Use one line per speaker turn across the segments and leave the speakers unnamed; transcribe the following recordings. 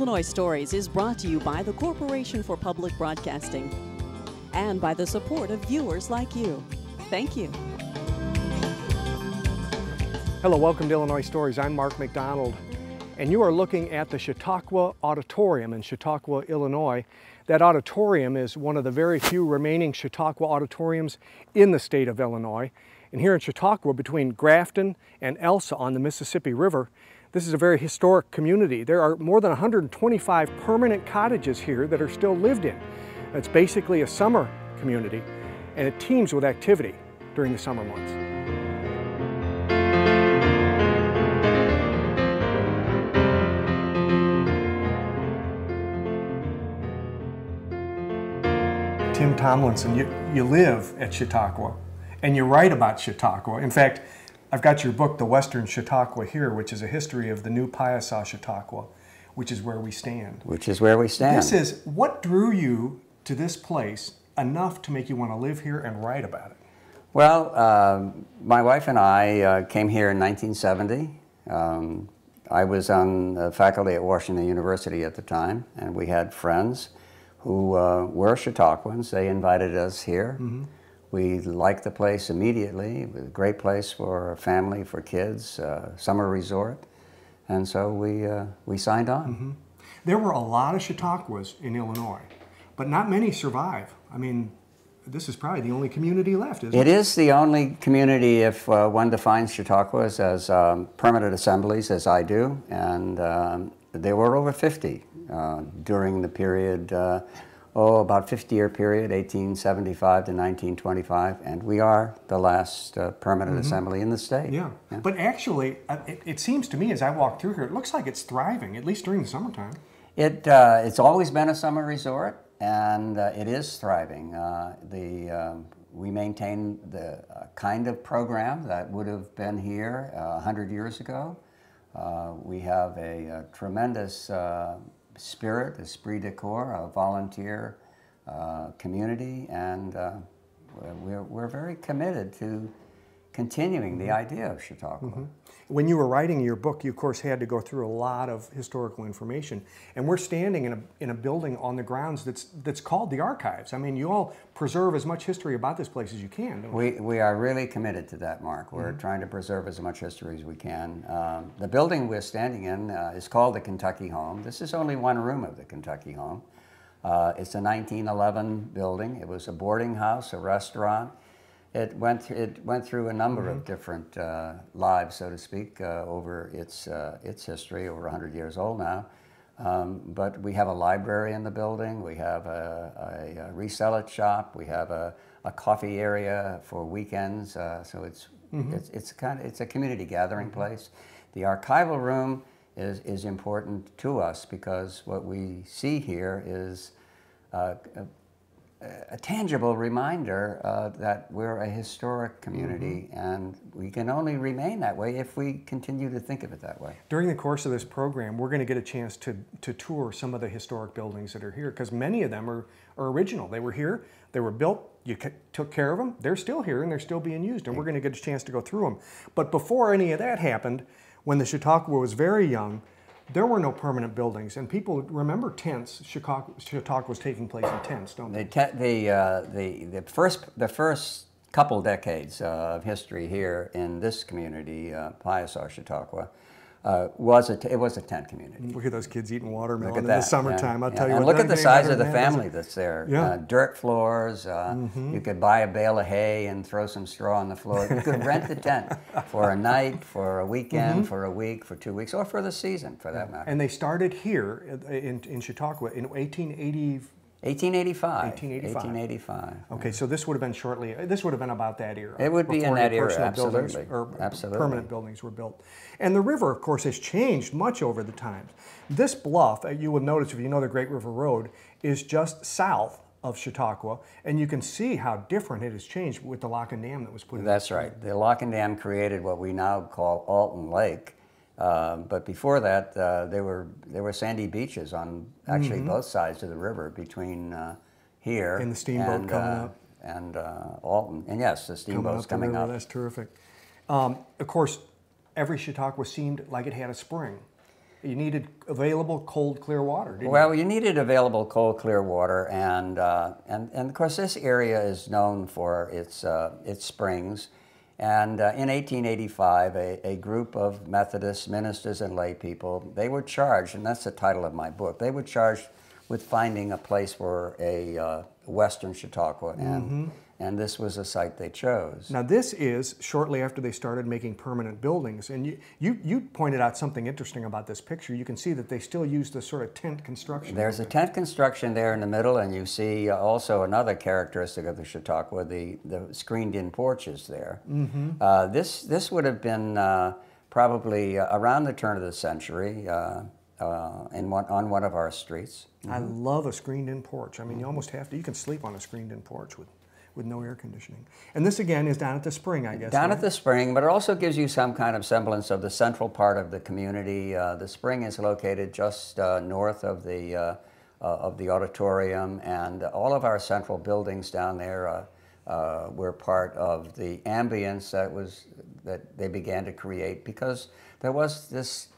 Illinois Stories is brought to you by the Corporation for Public Broadcasting and by the support of viewers like you. Thank you.
Hello, welcome to Illinois Stories. I'm Mark McDonald, and you are looking at the Chautauqua Auditorium in Chautauqua, Illinois. That auditorium is one of the very few remaining Chautauqua auditoriums in the state of Illinois. And here in Chautauqua, between Grafton and Elsa on the Mississippi River, this is a very historic community. There are more than 125 permanent cottages here that are still lived in. It's basically a summer community, and it teems with activity during the summer months. Tim Tomlinson, you live at Chautauqua, and you write about Chautauqua. In fact, I've got your book, The Western Chautauqua, here, which is a history of the new Piasa, Chautauqua, which is where we stand.
Which is where we stand.
This is, what drew you to this place enough to make you want to live here and write about it?
Well, my wife and I came here in 1970. I was on the faculty at Washington University at the time, and we had friends who were Chautauquans. They invited us here. Mm-hmm. We liked the place immediately. It was a great place for a family, for kids, summer resort. And so we signed on. Mm-hmm.
There were a lot of Chautauquas in Illinois, but not many survive. I mean, this is probably the only community left, isn't it?
It is the only community if one defines Chautauquas as permanent assemblies, as I do, and there were over 50 during the period, about 50-year period, 1875 to 1925, and we are the last permanent assembly in the state.
Yeah. But actually, it seems to me as I walk through here, it looks like it's thriving, at least during the summertime.
It's always been a summer resort, and it is thriving. We maintain the kind of program that would have been here 100 years ago. We have a tremendous spirit, esprit de corps, a volunteer community, and we're very committed to continuing the idea of Chautauqua. Mm-hmm.
When you were writing your book, you of course had to go through a lot of historical information, and we're standing in a building on the grounds that's called the Archives. I mean, you all preserve as much history about this place as you can, don't you?
We are really committed to that, Mark. We're trying to preserve as much history as we can. The building we're standing in is called the Kentucky Home. This is only one room of the Kentucky Home. It's a 1911 building. It was a boarding house, a restaurant. It went through a number of different lives, so to speak, over its history, over 100 years old now. But we have a library in the building. We have a resell-it shop. We have a coffee area for weekends. So it's a community gathering place. The archival room is important to us because what we see here is a tangible reminder that we're a historic community, and we can only remain that way if we continue to think of it that way.
During the course of this program, we're going to get a chance to tour some of the historic buildings that are here, because many of them are original. They were here, they were built, you took care of them, they're still here, and they're still being used, and we're going to get a chance to go through them. But before any of that happened, when the Chautauqua was very young, there were no permanent buildings, and people remember tents. Chautauqua was taking place in tents, don't they?
The first couple decades of history here in this community, Piasa, Chautauqua, it was a tent community.
Look at those kids eating watermelon in the summertime. I'll tell you what.
And look at the size of the family that's there.
Yeah.
Dirt floors. You could buy a bale of hay and throw some straw on the floor. You could rent the tent for a night, for a weekend, for a week, for 2 weeks, or for the season, for that matter.
And they started here in Chautauqua in
1885.
1885. Okay, so this would have been this would have been about that era.
It would be in that era,
absolutely.
Absolutely.
Permanent buildings were built. And the river, of course, has changed much over the times. This bluff, you will notice if you know the Great River Road, is just south of Chautauqua, and you can see how different it has changed with the lock and dam that was put in.
That's right. The lock and dam created what we now call Alton Lake. But before that, there were sandy beaches on actually both sides of the river between here
and the steamboat coming up
and Alton. And yes, the steamboat's coming up.
That's terrific. Of course, every Chautauqua seemed like it had a spring. you needed available cold, clear water, didn't you?
Well, you needed available cold, clear water, and of course this area is known for its springs. And in 1885, a group of Methodist ministers and lay people, they were charged, and that's the title of my book, they were charged with finding a place for a Western Chautauqua, and this was a site they chose.
Now this is shortly after they started making permanent buildings, and you pointed out something interesting about this picture. You can see that they still use the sort of tent construction.
There's a tent construction there in the middle, and you see also another characteristic of the Chautauqua, the screened-in porches there. This would have been probably around the turn of the century on one of our streets.
I love a screened-in porch. I mean, you almost have to. You can sleep on a screened-in porch with no air conditioning. And this again is down at the spring, I guess.
Down
right?
at the spring, but it also gives you some kind of semblance of the central part of the community. The spring is located just north of the auditorium, and all of our central buildings down there were part of the ambience that they began to create, because there was this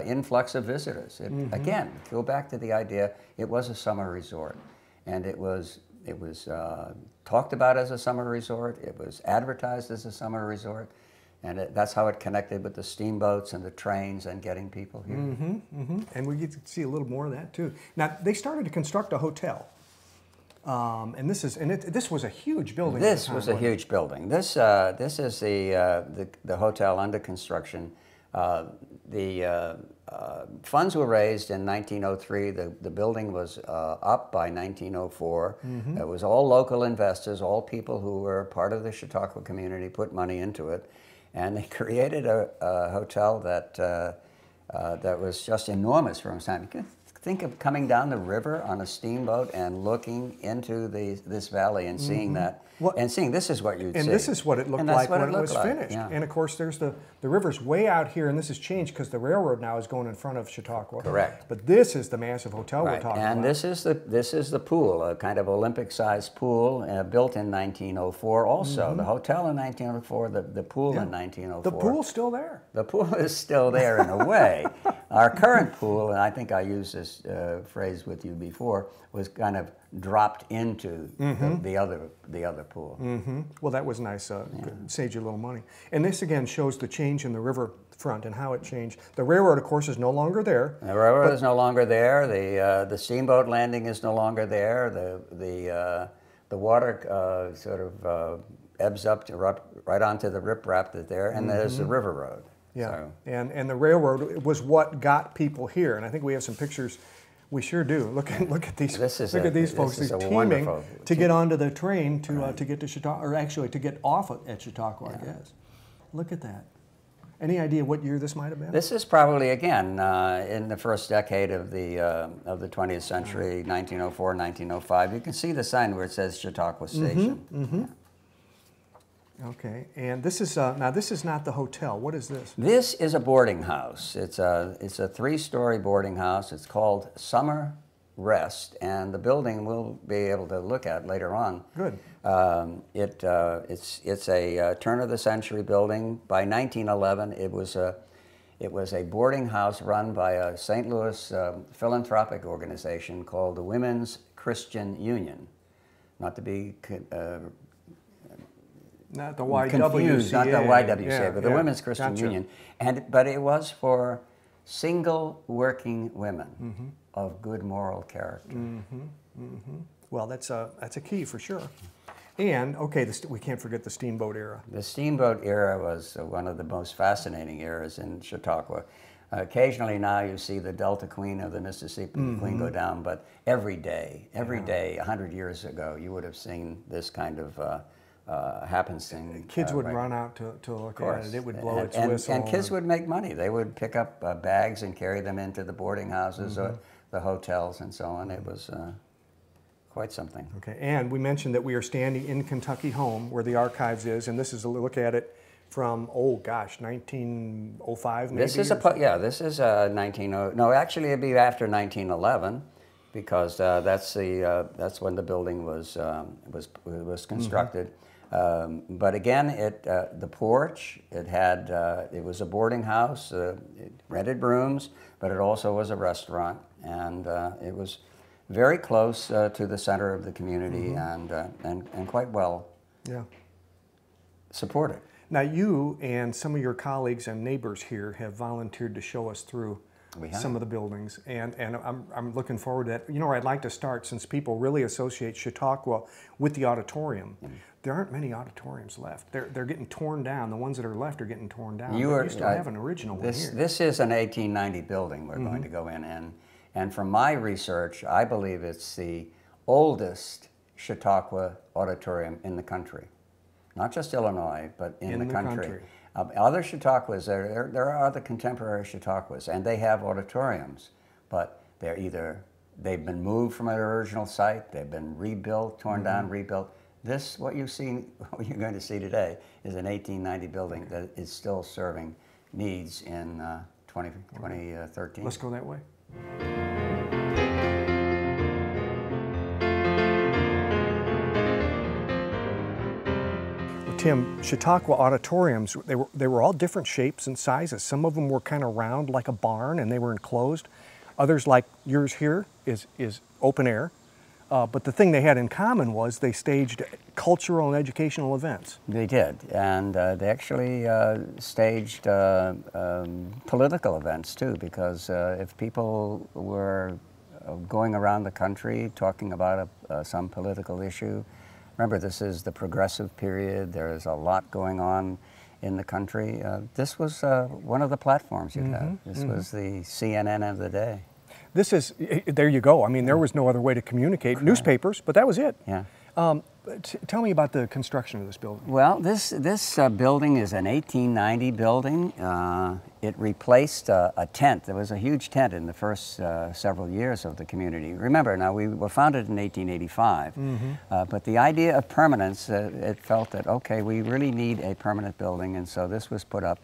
influx of visitors. Again, go back to the idea, it was a summer resort, and it was talked about as a summer resort, it was advertised as a summer resort, and that's how it connected with the steamboats and the trains and getting people here.
And we get to see a little more of that too. Now, they started to construct a hotel. And this was a huge building.
This was a huge building. This is the hotel under construction. The funds were raised in 1903. The building was up by 1904. It was all local investors, all people who were part of the Chautauqua community put money into it, and they created a hotel that was just enormous from its time. Think of coming down the river on a steamboat and looking into this valley and seeing that, and seeing this is what you'd see.
And this is what it looked like when it was finished.
Yeah.
And of course, there's the river's way out here, and this has changed because the railroad now is going in front of Chautauqua.
Correct.
But this is the massive hotel we're talking about.
And this is the pool, a kind of Olympic-sized pool built in 1904. Also, the hotel in 1904, the pool in 1904.
The pool's still there.
The pool is still there in a way. Our current pool, and I think I used this phrase with you before, was kind of dropped into the other pool.
Well, that was nice. Saved you a little money. And this again shows the change in the river front and how it changed. The railroad, of course, is no longer there.
The railroad is no longer there. The steamboat landing is no longer there. The water sort of ebbs up right onto the riprap that's there, and there's the river road.
Yeah,
So.
and the railroad was what got people here, and I think we have some pictures. We sure do. Look at these. Look at these folks. They're teaming to get onto the train to get to Chautauqua, or actually to get off at Chautauqua, I guess. Look at that. Any idea what year this might have been?
This is probably again in the first decade of the 20th century, 1904, 1905. You can see the sign where it says Chautauqua Station. Yeah.
Okay, and this is now this is not the hotel. What is this?
This is a boarding house. It's a 3-story boarding house. It's called Summer Rest, and the building we'll be able to look at later on.
Good.
It's a turn of the century building. By 1911, it was a boarding house run by a St. Louis philanthropic organization called the Women's Christian Union, not to be
not the YWCA.
Confused, not the YWCA, but the Women's Christian Union. But it was for single working women of good moral character.
Well, that's a key for sure. And okay, we can't forget the steamboat era.
The steamboat era was one of the most fascinating eras in Chautauqua. Occasionally now you see the Delta Queen of the Mississippi Queen go down, but every day, 100 years ago, you would have seen this kind of happenstance.
Kids would run out to look at it. It would blow its whistle.
And kids would make money. They would pick up bags and carry them into the boarding houses or the hotels and so on. It was quite something.
Okay, and we mentioned that we are standing in Kentucky Home, where the archives is, and this is a look at it from, oh gosh, 1905 maybe?
This is this is 1900. No, actually it'd be after 1911, because that's when the building was constructed. But again, the porch, it was a boarding house, it rented rooms, but it also was a restaurant, and it was very close to the center of the community, and quite well supported.
Now you and some of your colleagues and neighbors here have volunteered to show us through some of the buildings, and I'm looking forward to that. You know where I'd like to start, since people really associate Chautauqua with the auditorium. There aren't many auditoriums left. They're getting torn down. The ones that are left are getting torn down. You used to have an original one here.
This is an 1890 building we're going to go in, and from my research, I believe it's the oldest Chautauqua auditorium in the country. Not just Illinois, but in the country. Other Chautauquas, there are other contemporary Chautauquas, and they have auditoriums, but they've been moved from their original site, they've been rebuilt, torn down, rebuilt. This, what you're going to see today, is an 1890 building that is still serving needs in 2013.
Let's go that way. Tim, Chautauqua auditoriums, they were all different shapes and sizes. Some of them were kind of round like a barn and they were enclosed. Others, like yours here, is open air. But the thing they had in common was they staged cultural and educational events.
They did, and they actually staged political events too, because if people were going around the country talking about some political issue, remember, this is the progressive period. There is a lot going on in the country. This was one of the platforms you'd have. This was the CNN of the day.
This is, there you go. I mean, there was no other way to communicate. Correct. Newspapers, but that was it.
Yeah.
Tell me about the construction of this building.
Well, this building is an 1890 building. It replaced a tent. There was a huge tent in the first several years of the community. Remember, now we were founded in 1885, but the idea of permanence, it felt that, okay, we really need a permanent building, and so this was put up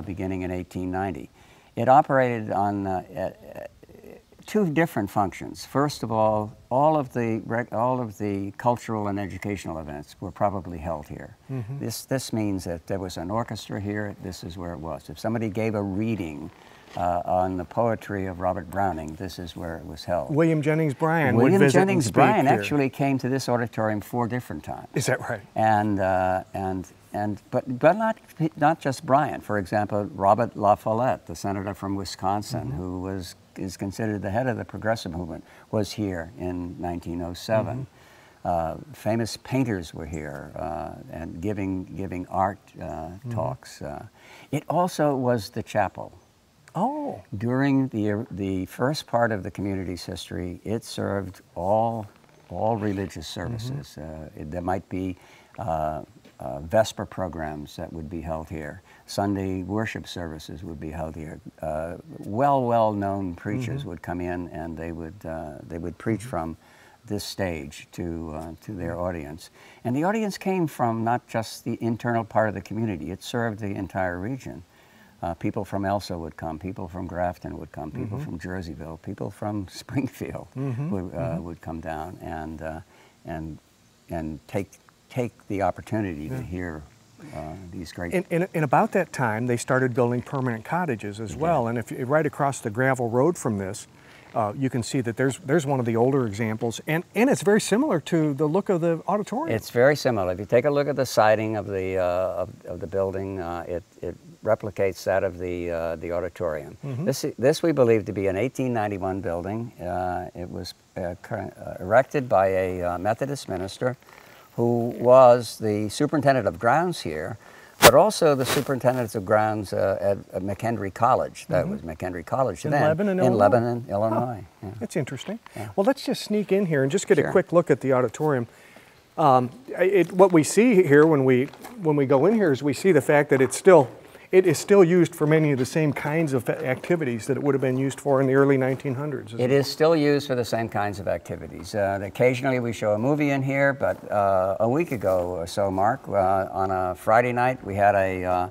beginning in 1890. It operated on two different functions. First of all of the cultural and educational events were probably held here. This means that there was an orchestra here. This is where it was. If somebody gave a reading on the poetry of Robert Browning, this is where it was held.
William Jennings Bryan
William Jennings Bryan actually came to this auditorium 4 different times.
Is that right?
But not just Bryan. For example, Robert La Follette, the senator from Wisconsin, who is considered the head of the progressive movement, was here in 1907. Famous painters were here and giving art talks. It also was the chapel.
Oh.
During the first part of the community's history, it served all religious services. There might be Vesper programs that would be held here. Sunday worship services would be held here. Well-known preachers would come in, and they would preach from this stage to their audience. And the audience came from not just the internal part of the community. It served the entire region. People from Elsa would come. People from Grafton would come. People from Jerseyville. People from Springfield would come down and take the opportunity to hear these great...
And about that time, they started building permanent cottages as well. And if right across the gravel road from this, you can see that there's one of the older examples, and it's very similar to the look of the auditorium.
It's very similar. If you take a look at the siding of the building, it replicates that of the auditorium. This we believe to be an 1891 building. It was erected by a Methodist minister who was the superintendent of grounds here, but also the superintendent of grounds at McHenry College. That was McHenry College
in
then.
Lebanon, Illinois?
In Lebanon, Illinois.
Oh, yeah. That's interesting. Yeah. Well, let's just sneak in here and just get a quick look at the auditorium. What we see here when we go in here is we see the fact that it is still used for many of the same kinds of activities that it would have been used for in the early 1900s.
It is still used for the same kinds of activities. Occasionally we show a movie in here, but a week ago or so, Mark, on a Friday night, we had a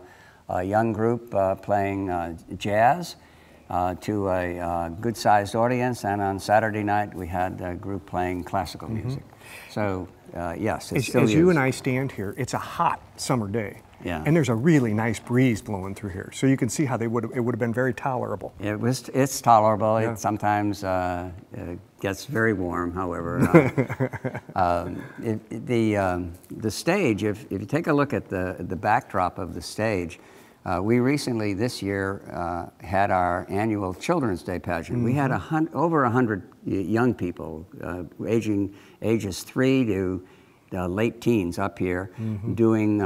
young group playing jazz. to a good-sized audience, and on Saturday night we had a group playing classical music. So yes, it's still
as
used.
you and I stand here, it's a hot summer day.
Yeah.
And there's a really nice breeze blowing through here, so you can see how it would have been very tolerable.
It's tolerable.
Yeah.
It sometimes gets very warm, however. The stage, if you take a look at the backdrop of the stage, we recently this year had our annual Children's Day pageant. We had over 100 young people, ages 3 to late teens up here, doing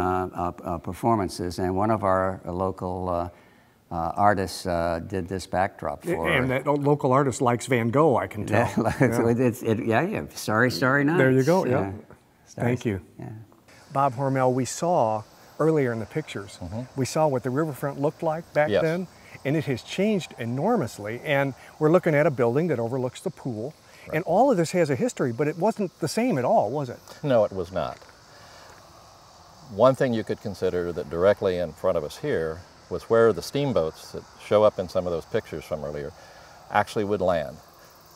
performances, and one of our local artists did this backdrop for
And that local artist likes Van Gogh, I can tell.
Yeah. Starry, Starry Night.
There you go, yeah. Thank you.
Yeah.
Bob Hormel, we saw earlier in the pictures, we saw what the riverfront looked like back then, and it has changed enormously, and we're looking at a building that overlooks the pool. Right. And all of this has a history, but it wasn't the same at all, was it?
No, it was not. One thing you could consider that directly in front of us here was where the steamboats that show up in some of those pictures from earlier actually would land.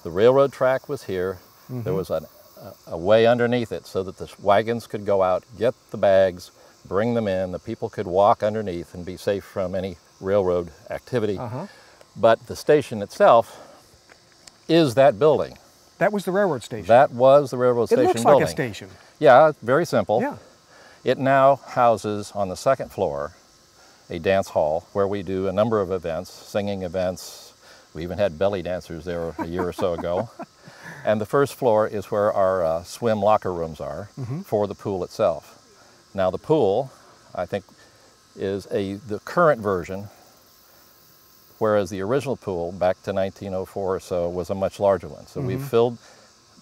The railroad track was here. There was a way underneath it so that the wagons could go out, get the bags, bring them in. The people could walk underneath and be safe from any railroad activity. But the station itself is that building.
That was the railroad station.
That was the railroad station
building. It looks
building.
like a station.
Yeah, very simple.
Yeah.
It now houses on the second floor a dance hall where we do a number of events, singing events. We even had belly dancers there a year or so ago. And the first floor is where our swim locker rooms are for the pool itself. Now the pool, I think, is the current version, whereas the original pool back to 1904 or so was a much larger one. So we've filled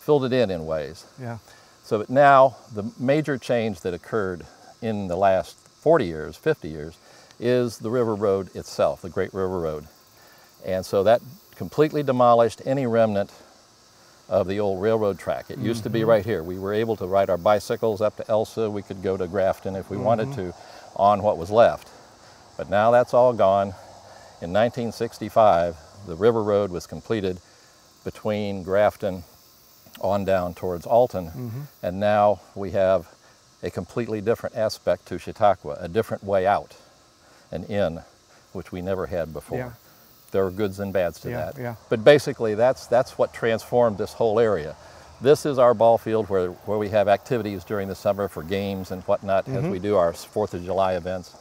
it in ways.
Yeah.
So that now the major change that occurred in the last 40 years, 50 years, is the river road itself, the Great River Road. And so that completely demolished any remnant of the old railroad track. It used to be right here. We were able to ride our bicycles up to Elsa. We could go to Grafton if we wanted to on what was left. But now that's all gone. In 1965, the river road was completed between Grafton on down towards Alton, and now we have a completely different aspect to Chautauqua, a different way out and in, which we never had before.
Yeah.
There are goods and bads to that.
Yeah.
But basically, that's what transformed this whole area. This is our ball field where we have activities during the summer for games and whatnot, as we do our 4th of July events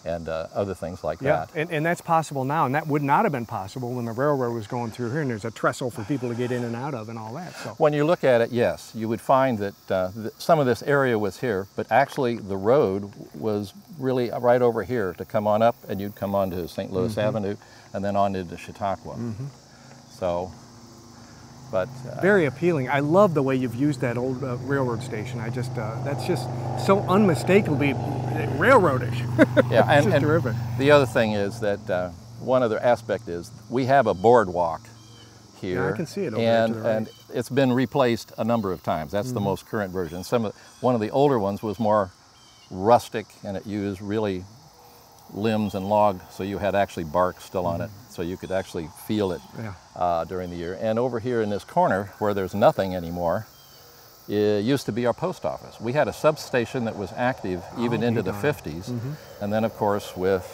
and other things like that.
And that's possible now, and that would not have been possible when the railroad was going through here, and there's a trestle for people to get in and out of and all that. So
when you look at it, yes, you would find that some of this area was here, but actually the road was really right over here to come on up, and you'd come onto St. Louis Avenue and then on into Chautauqua. So, but
very appealing. I love the way you've used that old railroad station. I just that's just so unmistakably railroadish.
Yeah,
and terrific.
The other thing is that one other aspect is we have a boardwalk here.
Yeah, I can see it over there to the right.
And it's been replaced a number of times. That's the most current version. One of the older ones was more rustic, and it used really limbs and log, so you had actually bark still on it, so you could actually feel it during the year. And over here in this corner, where there's nothing anymore, it used to be our post office. We had a substation that was active even into the 50s, and then of course with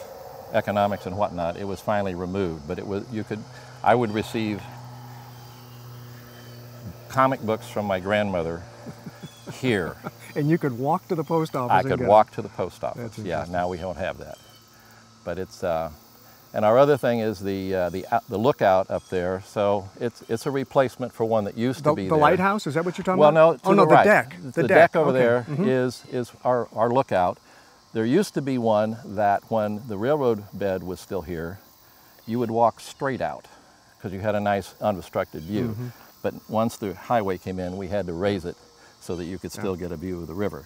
economics and whatnot, it was finally removed. But it was, I would receive comic books from my grandmother here.
And you could walk to the post office.
I could walk to the post office. Yeah, now we don't have that. But it's, and our other thing is the lookout up there. So it's a replacement for one that used to be there.
The lighthouse, is that what you're talking
about?
Well, no,
the right.
deck.
The deck over there is our lookout. There used to be one that when the railroad bed was still here, you would walk straight out because you had a nice unobstructed view. But once the highway came in, we had to raise it so that you could still get a view of the river.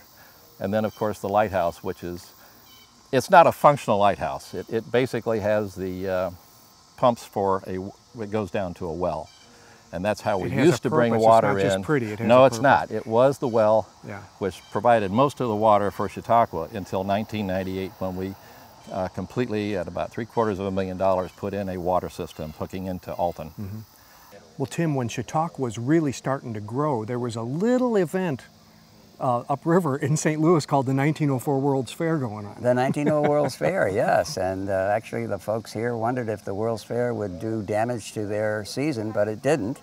And then of course the lighthouse, which is, it's not a functional lighthouse. It basically has the pumps it goes down to a well. And that's how we used to bring water in.
It's not just pretty, it has
No,
a
it's not. It was the well,
Yeah.
which provided most of the water for Chautauqua until 1998 when we completely at about $750,000 put in a water system hooking into Alton.
Well, Tim, when Chautauqua was really starting to grow, there was a little event upriver in St. Louis called the 1904 World's Fair going on.
The 1904 World's Fair, yes. And actually the folks here wondered if the World's Fair would do damage to their season, but it didn't.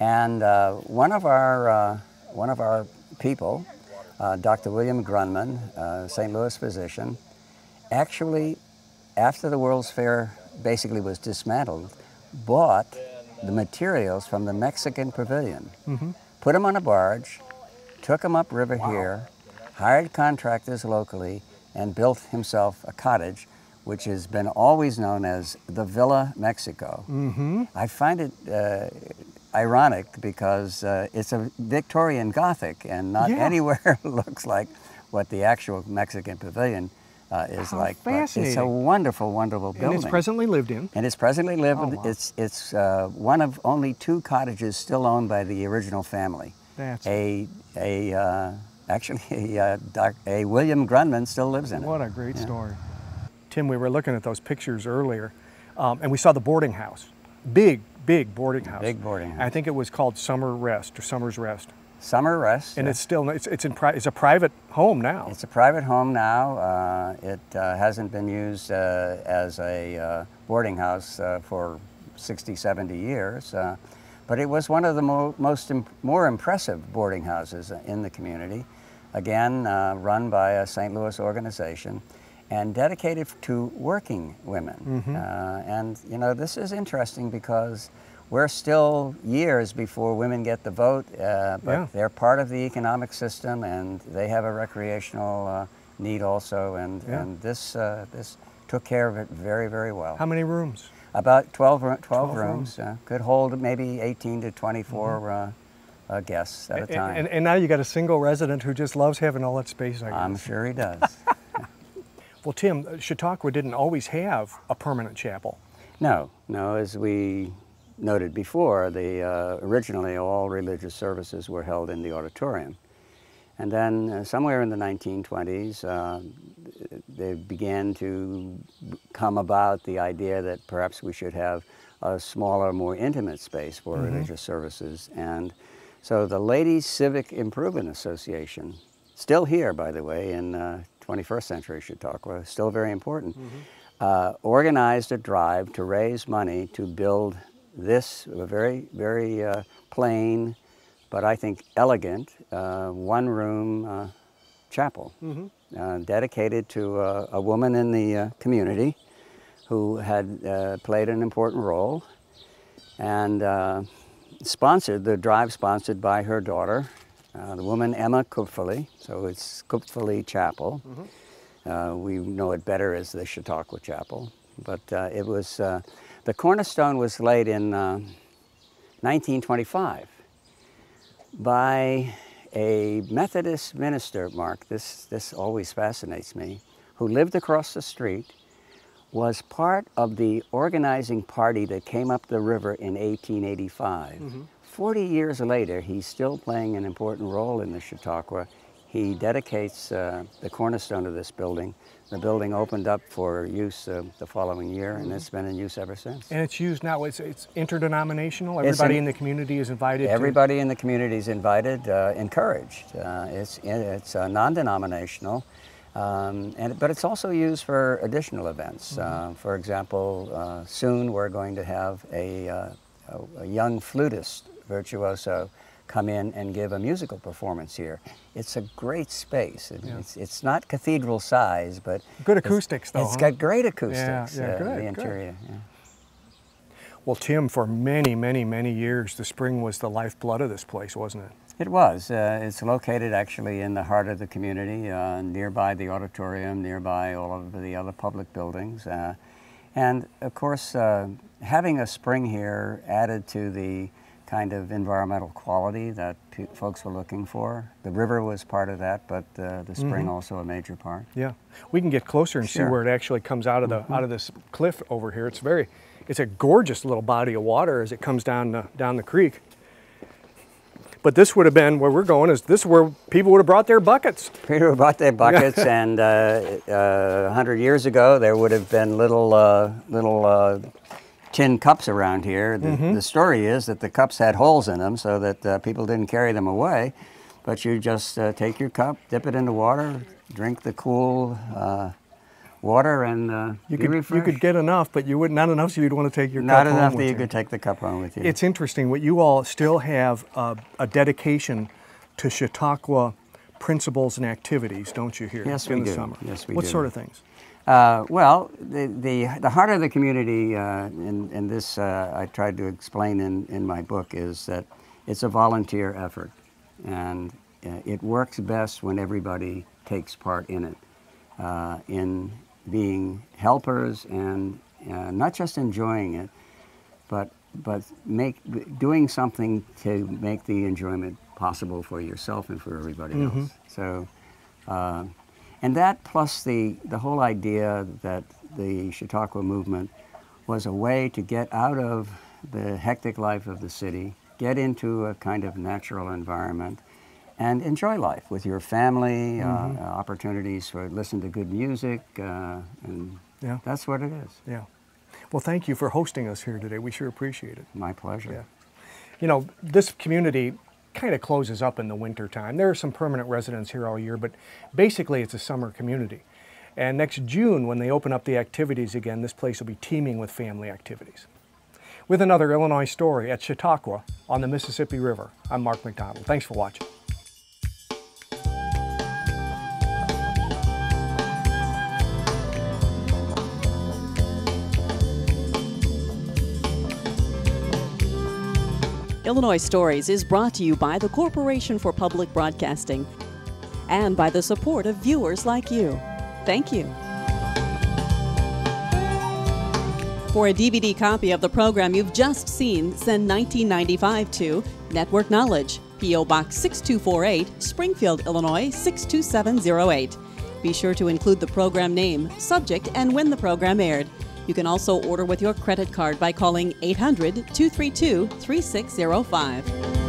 And one of our people, Dr. William Grunman, St. Louis physician, actually, after the World's Fair basically was dismantled, bought the materials from the Mexican pavilion, put them on a barge, took them upriver here, hired contractors locally, and built himself a cottage, which has been always known as the Villa Mexico. I find it ironic because it's a Victorian Gothic, and not anywhere looks like what the actual Mexican pavilion is like.
Fascinating.
It's a wonderful, wonderful building.
And it's presently lived in.
And it's presently lived.
Oh, wow.
It's one of only 2 cottages still owned by the original family.
That's
Actually, a William Grunman still lives in it.
What a great story. Tim, we were looking at those pictures earlier, and we saw the boarding house. Big boarding house.
Big boarding house.
I think it was called Summer Rest or Summer's Rest.
Summer Rest.
And it's still it's a private home now.
It's a private home now. It hasn't been used as a boarding house for 60, 70 years. But it was one of the more impressive boarding houses in the community, again run by a St. Louis organization and dedicated to working women. And you know, this is interesting because we're still years before women get the vote, but they're part of the economic system and they have a recreational need also, and this took care of it very, very well.
How many rooms?
About 12 rooms. Could hold maybe 18 to 24 guests at a time.
And now you got a single resident who just loves having all that space, I guess.
I'm sure he does.
Well, Tim, Chautauqua didn't always have a permanent chapel.
No, as we noted before, originally all religious services were held in the auditorium. And then somewhere in the 1920s, they began to come about the idea that perhaps we should have a smaller, more intimate space for religious services. And so the Ladies Civic Improvement Association, still here, by the way, in 21st century Chautauqua, still very important, organized a drive to raise money to build this very, very plain, but I think elegant, one-room chapel dedicated to a woman in the community who had played an important role, and sponsored, the drive sponsored by her daughter, the woman Emma Kupfeli, so it's Kupfeli Chapel. We know it better as the Chautauqua Chapel, but it was, the cornerstone was laid in 1925 by a Methodist minister, Mark, this always fascinates me, who lived across the street, was part of the organizing party that came up the river in 1885. 40 years later, he's still playing an important role in the Chautauqua. He dedicates the cornerstone of this building. The building opened up for use the following year, and it's been in use ever since.
And it's used now, it's interdenominational? Everybody in the community is invited?
Everybody in the community is invited, encouraged. It's non-denominational, but it's also used for additional events. For example, soon we're going to have a young flutist, virtuoso, come in and give a musical performance here. It's a great space. It's not cathedral size, but
good acoustics, though.
It's got great acoustics.
Good,
the interior.
Good. Well, Tim, for many, many, many years, the spring was the lifeblood of this place, wasn't it?
It was. It's located actually in the heart of the community, nearby the auditorium, nearby all of the other public buildings, and of course, having a spring here added to the kind of environmental quality that folks were looking for. The river was part of that, but the spring also a major part. Yeah,
we can get closer and see where it actually comes out of the out of this cliff over here. It's a gorgeous little body of water as it comes down the creek. But this would have been, where we're going, is this is where people would have brought their buckets.
People brought their buckets, and 100 years ago, there would have been little tin cups around here. The story is that the cups had holes in them so that people didn't carry them away. But you just take your cup, dip it in the water, drink the cool water, and
you could get enough, but you would not enough so you'd want to take your cup home.
Not enough that you could take the cup home with you.
It's interesting, what you all still have a dedication to Chautauqua principles and activities, don't you, here in the summer?
Yes, we do.
What sort of things?
Well, the heart of the community, and this I tried to explain in my book, is that it's a volunteer effort, and it works best when everybody takes part in it, in being helpers and not just enjoying it, but doing something to make the enjoyment possible for yourself and for everybody else. So, and that plus the whole idea that the Chautauqua movement was a way to get out of the hectic life of the city, get into a kind of natural environment, and enjoy life with your family, opportunities for listen to good music, and that's what it is.
Yeah. Well, thank you for hosting us here today. We sure appreciate it.
My pleasure.
Yeah. You know, this community kind of closes up in the winter time. There are some permanent residents here all year, but basically it's a summer community. And next June, when they open up the activities again, this place will be teeming with family activities. With another Illinois story at Chautauqua on the Mississippi River, I'm Mark McDonald. Thanks for watching.
Illinois Stories is brought to you by the Corporation for Public Broadcasting and by the support of viewers like you. Thank you. For a DVD copy of the program you've just seen, send $19.95 to Network Knowledge, P.O. Box 6248, Springfield, Illinois 62708. Be sure to include the program name, subject, and when the program aired. You can also order with your credit card by calling 800-232-3605.